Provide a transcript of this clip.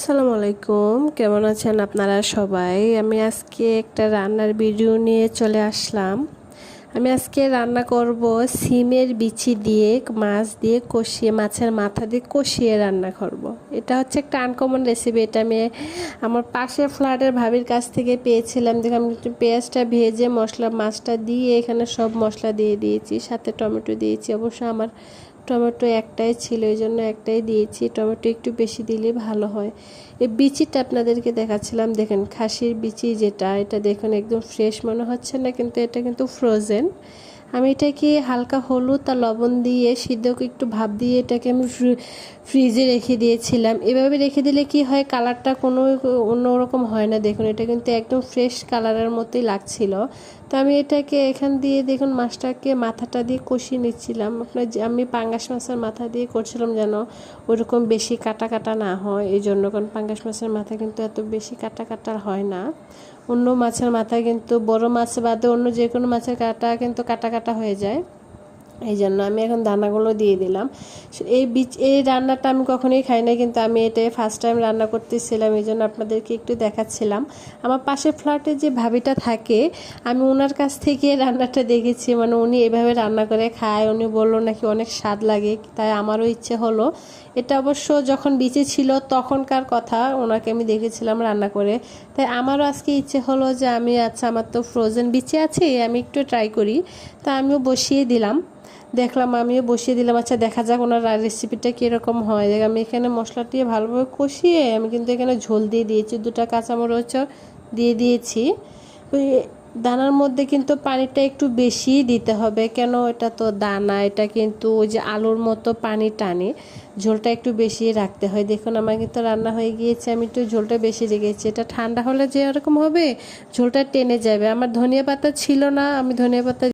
আসসালামু আলাইকুম, কেমন আছেন আপনারা সবাই? আমি আজকে একটা রান্নার ভিডিও নিয়ে চলে আসলাম। আমি আজকে রান্না করব সিমের বিচি দিয়ে মাছ দিয়ে কষিয়ে, মাছের মাথা দিয়ে কষিয়ে রান্না করব। এটা হচ্ছে একটা আনকমন রেসিপি। এটা আমি আমার পাশের ফ্ল্যাটের ভাবির কাছ থেকে পেয়েছিলাম। দেখে আমি একটু পেঁয়াজটা ভেজে মশলা মাছটা দিয়ে এখানে সব মশলা দিয়ে দিয়েছি, সাথে টমেটো দিয়েছি। অবশ্য আমার টমেটো একটাই ছিল, এই জন্য একটাই দিয়েছি। টমেটো একটু বেশি দিলে ভালো হয়। এই বিচিটা আপনাদেরকে দেখাচ্ছিলাম, দেখেন খাসির বিচি যেটা, এটা দেখুন একদম ফ্রেশ মনে হচ্ছে না, কিন্তু এটা কিন্তু ফ্রোজেন। আমি এটাকে হালকা হলুদ আর লবণ দিয়ে সিদ্ধ একটু ভাপ দিয়ে এটাকে আমি ফ্রিজে রেখে দিয়েছিলাম। এভাবে রেখে দিলে কি হয়, কালারটা কোনো অন্যরকম হয় না। দেখুন এটা কিন্তু একদম ফ্রেশ কালারের মতোই লাগছিল। তো আমি এটাকে এখান দিয়ে দেখুন মাছটাকে মাথাটা দিয়ে কষিয়ে নিচ্ছিলাম। আমি পাঙ্গাস মাছের মাথা দিয়ে করছিলাম যেন ওরকম বেশি কাটা কাটা না হয়, এই জন্য। কারণ পাঙ্গাস মাছের মাথা কিন্তু এত বেশি কাটা কাটা হয় না। অন্য মাছের মাথা কিন্তু বড় মাছ বাদে অন্য যে কোনো মাছের কাটা কিন্তু কাটা কাটা হয়ে যায়। এই জন্য আমি এখন দানাগুলো দিয়ে দিলাম। এই রান্নাটা আমি কখনোই খাই না, কিন্তু আমি এটাই ফার্স্ট টাইম রান্না করতেছিলাম, এই জন্য আপনাদেরকে একটু দেখাচ্ছিলাম। আমার পাশের ফ্ল্যাটে যে ভাবিটা থাকে, আমি ওনার কাছ থেকে রান্নাটা দেখেছি, মানে উনি এভাবে রান্না করে খায়। উনি বললো নাকি অনেক স্বাদ লাগে, তাই আমারও ইচ্ছে হলো। এটা অবশ্য যখন বেঁচে ছিল তখনকার কথা, ওনাকে আমি দেখেছিলাম রান্না করে, তাই আমারও আজকে ইচ্ছে হলো যে আমি আচ্ছা আমার তো ফ্রোজেন বিচে আছে, আমি একটু ট্রাই করি। তা আমিও বসিয়ে দিলাম, দেখলাম আমিও বসিয়ে দিলাম। আচ্ছা দেখা যাক ওনার রেসিপিটা কীরকম হয়। আমি এখানে মশলাটি ভালোভাবে কষিয়ে আমি কিন্তু এখানে ঝোল দিয়ে দিয়েছি, 2টা কাঁচামরিচ দিয়ে দিয়েছি। ওই দানার মধ্যে কিন্তু পানিটা একটু বেশি দিতে হবে, কেন এটা তো দানা, এটা কিন্তু ওই যে আলুর মতো পানি টানে, ঝোলটা একটু বেশি রাখতে হয়। দেখুন আমার কিন্তু রান্না হয়ে গিয়েছে, আমি একটু ঝোলটা বেশি রেখেছি। এটা ঠান্ডা হলে যে এরকম হবে, ঝোলটা টেনে যাবে। আমার ধনিয়া পাতা ছিল না, আমি ধনিয়া পাতা